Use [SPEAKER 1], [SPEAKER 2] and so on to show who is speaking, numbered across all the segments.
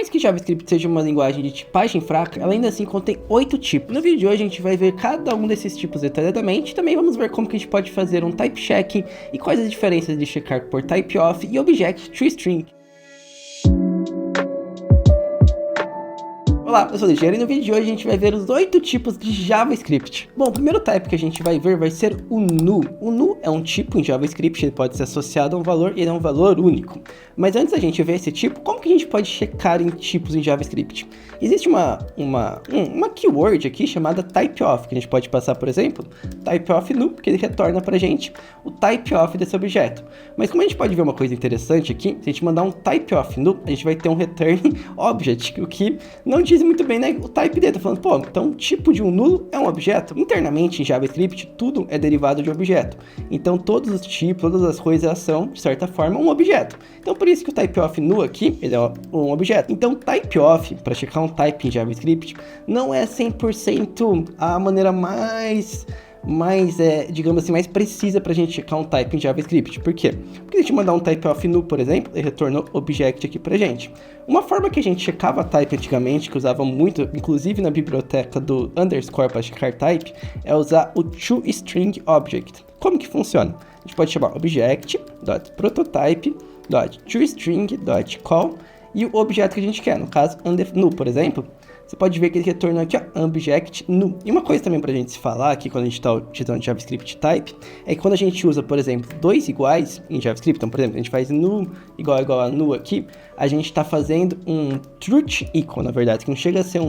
[SPEAKER 1] mais que JavaScript seja uma linguagem de tipagem fraca, ela ainda assim contém 8 tipos. No vídeo de hoje a gente vai ver cada um desses tipos detalhadamente, também vamos ver como que a gente pode fazer um type checking e quais as diferenças de checar por type off e object toString. Olá, eu sou o Ligeiro e no vídeo de hoje a gente vai ver os 8 tipos de JavaScript. Bom, o primeiro type que a gente vai ver vai ser o nu. O nu é um tipo em JavaScript, ele pode ser associado a um valor e ele é um valor único. Mas antes da gente ver esse tipo, como que a gente pode checar em tipos em JavaScript? Existe uma keyword aqui chamada typeof, que a gente pode passar, por exemplo, typeof nu, porque ele retorna pra gente o typeof desse objeto. Mas como a gente pode ver uma coisa interessante aqui, se a gente mandar um typeof nu, a gente vai ter um return object, o que não diz muito bem, né, o type dele. Tá falando, pô, então o tipo de um nulo é um objeto. Internamente em JavaScript, tudo é derivado de objeto. Então todos os tipos, todas as coisas são, de certa forma, um objeto. Então por isso que o typeof nu aqui, ele é um objeto. Então typeof, para checar um type em JavaScript, não é 100% a maneira digamos assim, mais precisa pra gente checar um type em JavaScript. Por quê? Porque se a gente mandar um typeof nu, por exemplo, ele retornou object aqui pra gente. Uma forma que a gente checava type antigamente, que usava muito, inclusive na biblioteca do underscore para checar type, é usar o toString object. Como que funciona? A gente pode chamar object.prototype.toString.call e o objeto que a gente quer, no caso nu, por exemplo. Você pode ver que ele retornou aqui, ó, object nu. E uma coisa também pra gente se falar aqui quando a gente está utilizando JavaScript type, é que quando a gente usa, por exemplo, dois iguais em JavaScript, então, por exemplo, a gente faz nu igual a nu aqui, a gente está fazendo um truth equal, na verdade, que não chega a ser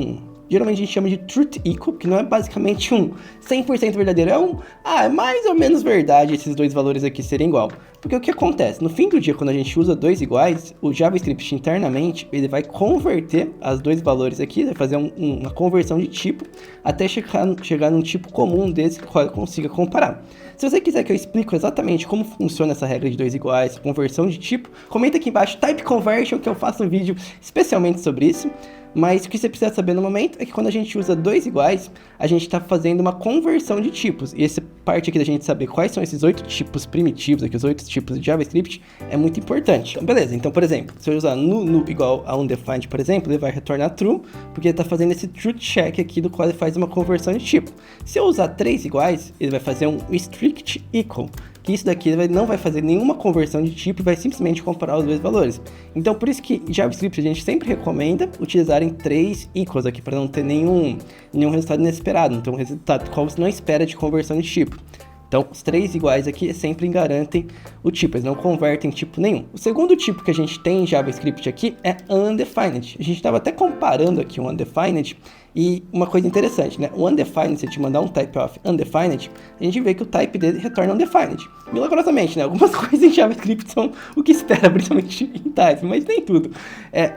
[SPEAKER 1] geralmente a gente chama de truth equal, que não é basicamente um 100% verdadeiro, é mais ou menos verdade esses dois valores aqui serem igual. Porque o que acontece? No fim do dia, quando a gente usa dois iguais, o JavaScript internamente, ele vai converter os dois valores aqui, vai fazer uma conversão de tipo, até chegar num tipo comum desse que eu consiga comparar. Se você quiser que eu explique exatamente como funciona essa regra de dois iguais, conversão de tipo, comenta aqui embaixo, type conversion, que eu faço um vídeo especialmente sobre isso. Mas o que você precisa saber no momento é que quando a gente usa dois iguais, a gente está fazendo uma conversão de tipos. E essa parte aqui da gente saber quais são esses 8 tipos primitivos, aqui os 8 tipos de JavaScript, é muito importante. Então, beleza, então, por exemplo, se eu usar nu igual a undefined, por exemplo, ele vai retornar true, porque ele está fazendo esse truth check aqui, do qual ele faz uma conversão de tipo. Se eu usar 3 iguais, ele vai fazer um strict equal, que isso daqui não vai fazer nenhuma conversão de tipo e vai simplesmente comparar os dois valores. Então, por isso que em JavaScript a gente sempre recomenda utilizarem 3 equals aqui, para não ter nenhum resultado inesperado, não ter um resultado qual você não espera de conversão de tipo. Então, os 3 iguais aqui sempre garantem o tipo, eles não convertem tipo nenhum. O segundo tipo que a gente tem em JavaScript aqui é undefined. A gente estava até comparando aqui o undefined e uma coisa interessante, né? O undefined, se a gente mandar um typeof undefined, a gente vê que o type dele retorna undefined. Milagrosamente, né? Algumas coisas em JavaScript são o que espera, principalmente em type, mas nem tudo.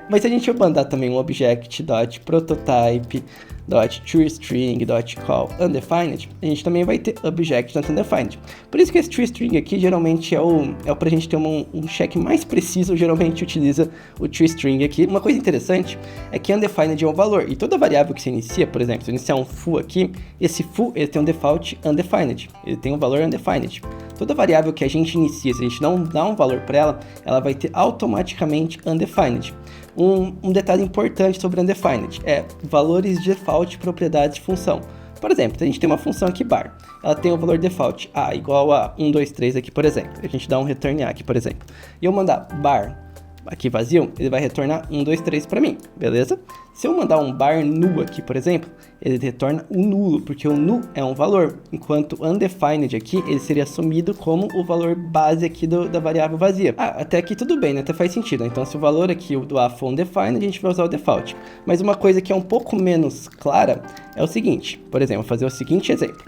[SPEAKER 1] Mas se a gente mandar também um object.prototype.toString.call undefined, a gente também vai ter object.undefined. Por isso que esse toString aqui geralmente é pra gente ter um check mais preciso, geralmente utiliza o toString aqui. Uma coisa interessante é que undefined é um valor, e toda variável que se inicia, por exemplo, se eu iniciar um foo aqui, esse foo ele tem um default undefined, ele tem um valor undefined. Toda variável que a gente inicia, se a gente não dá um valor para ela vai ter automaticamente undefined. Um detalhe importante sobre undefined é valores de default propriedades de função. Por exemplo, a gente tem uma função aqui bar, ela tem o valor default a igual a 1, 2, 3 aqui, por exemplo. A gente dá um return a aqui, por exemplo. E eu mandar bar aqui vazio, ele vai retornar 1, 2, 3 para mim, beleza? Se eu mandar um bar nu aqui, por exemplo, ele retorna o nulo, porque o nu é um valor, enquanto undefined aqui, ele seria assumido como o valor base aqui da variável vazia. Até aqui tudo bem, né? Até faz sentido. Então, se o valor aqui do a for undefined, a gente vai usar o default. Mas uma coisa que é um pouco menos clara é o seguinte, por exemplo, vou fazer o seguinte exemplo,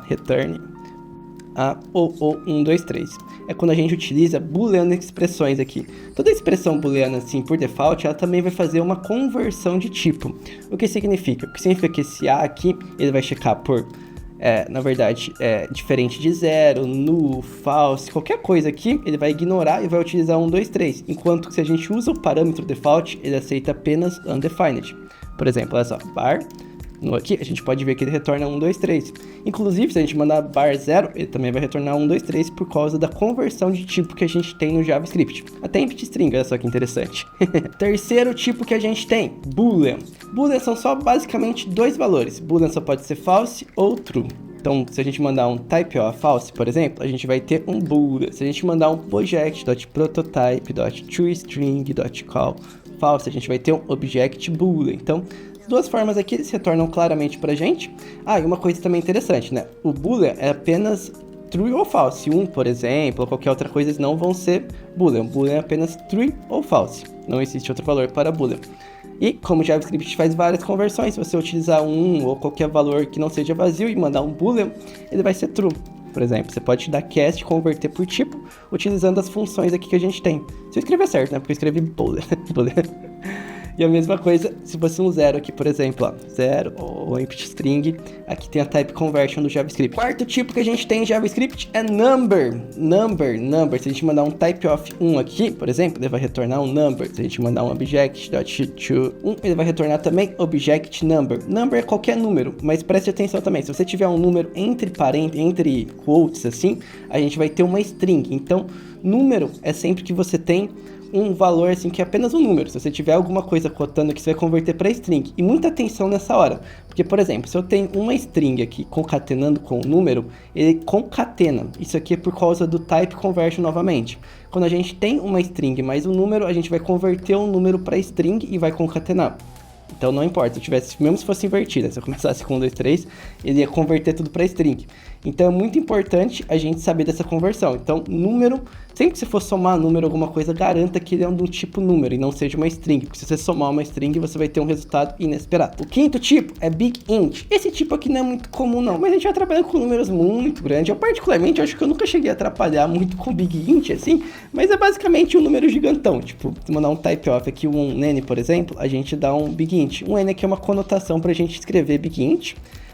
[SPEAKER 1] return ou 1, 2, 3. É quando a gente utiliza boolean expressões aqui. Toda expressão booleana, assim, por default, ela também vai fazer uma conversão de tipo. O que significa? O que significa que esse A aqui, ele vai checar por, na verdade, diferente de zero, null, false, qualquer coisa aqui, ele vai ignorar e vai utilizar 1, 2, 3. Enquanto que se a gente usa o parâmetro default, ele aceita apenas undefined. Por exemplo, olha só, bar no aqui, a gente pode ver que ele retorna 1, 2, 3. Inclusive, se a gente mandar bar0, ele também vai retornar 1, 2, 3 por causa da conversão de tipo que a gente tem no JavaScript. Até empty string, olha só que interessante. Terceiro tipo que a gente tem, boolean. Boolean são só basicamente dois valores. Boolean só pode ser false ou true. Então, se a gente mandar um type of false, por exemplo, a gente vai ter um boolean. Se a gente mandar um project.prototype.toString.call false, a gente vai ter um object boolean. Então, duas formas aqui, eles retornam claramente pra gente. Ah, e uma coisa também interessante, né? O boolean é apenas true ou false. Um, por exemplo, ou qualquer outra coisa, eles não vão ser boolean. Boolean é apenas true ou false. Não existe outro valor para boolean. E como o JavaScript faz várias conversões, se você utilizar um ou qualquer valor que não seja vazio e mandar um boolean, ele vai ser true. Por exemplo, você pode dar cast e converter por tipo, utilizando as funções aqui que a gente tem. Se eu escrever certo, né? Porque eu escrevi boolean. E a mesma coisa, se fosse um 0 aqui, por exemplo, ó, 0 ou empty string, aqui tem a type conversion do JavaScript. Quarto tipo que a gente tem em JavaScript é number. Number. Se a gente mandar um type of 1 aqui, por exemplo, ele vai retornar um number. Se a gente mandar um object.to1, ele vai retornar também object number. Number é qualquer número, mas preste atenção também, se você tiver um número entre parênteses, entre quotes assim, a gente vai ter uma string. Então, número é sempre que você tem um valor assim que é apenas um número. Se você tiver alguma coisa cotando que você vai converter para string. E muita atenção nessa hora, porque por exemplo, se eu tenho uma string aqui concatenando com um número, ele concatena. Isso aqui é por causa do type conversion novamente. Quando a gente tem uma string mais um número, a gente vai converter um número para string e vai concatenar. Então não importa, se eu tivesse, mesmo se fosse invertida, se eu começasse com 1, 2, 3, ele ia converter tudo para string. Então é muito importante a gente saber dessa conversão. Então número, sempre que você for somar número alguma coisa, garanta que ele é do tipo número e não seja uma string, porque se você somar uma string, você vai ter um resultado inesperado. O quinto tipo é big int. Esse tipo aqui não é muito comum não, mas a gente vai trabalhando com números muito grandes. Eu particularmente acho que eu nunca cheguei a atrapalhar muito com big int assim, mas é basicamente um número gigantão. Tipo, se mandar um type of aqui, um n, por exemplo, a gente dá um big int. Um n aqui é uma conotação pra gente escrever big int.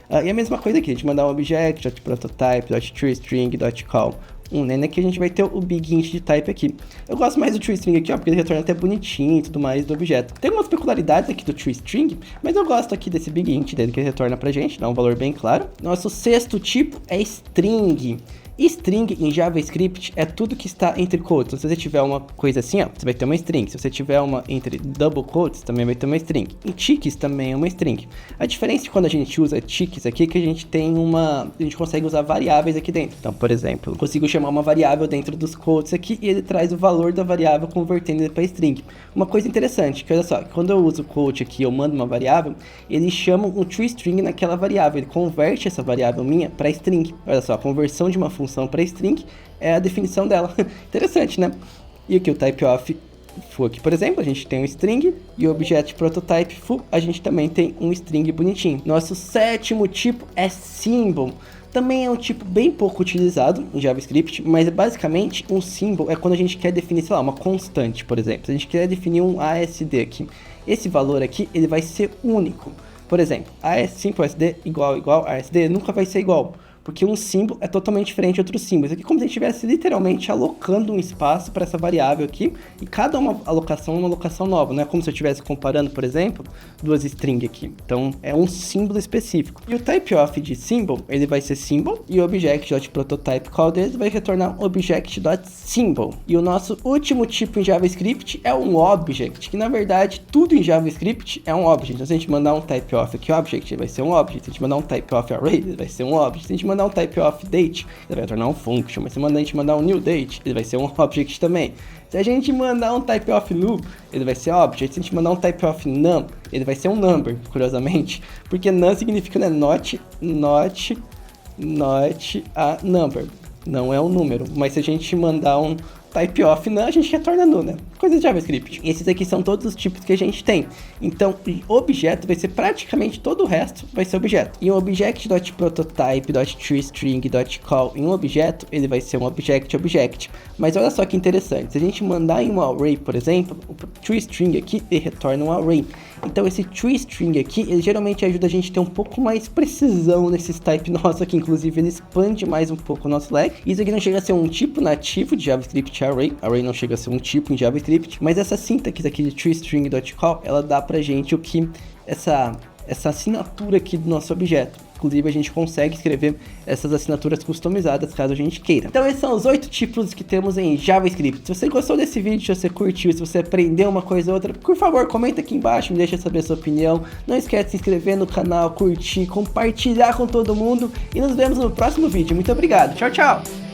[SPEAKER 1] E a mesma coisa aqui, a gente mandar um object.prototype.toString.call. Um n aqui a gente vai ter o big int de type aqui. Eu gosto mais do toString aqui, ó, porque ele retorna até bonitinho e tudo mais do objeto. Tem algumas peculiaridades aqui do toString, mas eu gosto aqui desse big int dele que ele retorna pra gente, dá um valor bem claro. Nosso sexto tipo é string. String em JavaScript é tudo que está entre quotes. Então, se você tiver uma coisa assim, ó, você vai ter uma string. Se você tiver uma entre double quotes, também vai ter uma string. Em ticks também é uma string. A diferença de quando a gente usa ticks aqui é que a gente tem a gente consegue usar variáveis aqui dentro. Então, por exemplo, eu consigo chamar uma variável dentro dos quotes aqui e ele traz o valor da variável convertendo ele para string. Uma coisa interessante, que olha só, quando eu uso o quote aqui, eu mando uma variável, ele chama um toString naquela variável, ele converte essa variável minha para string. Olha só, a conversão de uma função para string é a definição dela. Interessante, né? E aqui o type of foo aqui, por exemplo, a gente tem um string e o objeto prototype foo, a gente também tem um string bonitinho. Nosso sétimo tipo é symbol. Também é um tipo bem pouco utilizado em JavaScript, mas basicamente um symbol é quando a gente quer definir, sei lá, uma constante, por exemplo. Se a gente quer definir um ASD aqui, esse valor aqui, ele vai ser único. Por exemplo, AS5SD igual ASD nunca vai ser igual, porque um símbolo é totalmente diferente de outro símbolo. Isso aqui é como se a gente estivesse literalmente alocando um espaço para essa variável aqui, e cada uma alocação é uma alocação nova, não é como se eu estivesse comparando, por exemplo, duas strings aqui. Então, é um símbolo específico. E o type of de symbol, ele vai ser symbol, e o object.prototype call dele vai retornar object.symbol. E o nosso último tipo em JavaScript é um object, que na verdade, tudo em JavaScript é um object. Então, se a gente mandar um type of aqui, object, ele vai ser um object. Se a gente mandar um type of array, ele vai ser um object. Se a gente mandar um type of date, ele vai tornar um function, mas se a gente mandar um new date, ele vai ser um object também. Se a gente mandar um type of loop, ele vai ser object. Se a gente mandar um type of num, ele vai ser um number, curiosamente, porque num significa, né, not a number, não é um número, mas se a gente mandar um type of num, a gente retorna null, né? Coisa de JavaScript. Esses aqui são todos os tipos que a gente tem. Então, objeto vai ser praticamente todo o resto vai ser objeto. E um object.prototype.toString.call em um objeto, ele vai ser um object. Mas olha só que interessante. Se a gente mandar em um array, por exemplo, o toString aqui, ele retorna um array. Então, esse toString aqui, ele geralmente ajuda a gente a ter um pouco mais precisão nesses type nosso aqui. Inclusive, ele expande mais um pouco o nosso leque. Isso aqui não chega a ser um tipo nativo de JavaScript array. Array não chega a ser um tipo em JavaScript. Mas essa sintaxe aqui de toString.call, ela dá pra gente o que essa essa assinatura aqui do nosso objeto. Inclusive, a gente consegue escrever essas assinaturas customizadas, caso a gente queira. Então, esses são os 8 tipos que temos em JavaScript. Se você gostou desse vídeo, se você curtiu, se você aprendeu uma coisa ou outra, por favor, comenta aqui embaixo, me deixa saber a sua opinião. Não esquece de se inscrever no canal, curtir, compartilhar com todo mundo. E nos vemos no próximo vídeo. Muito obrigado. Tchau, tchau!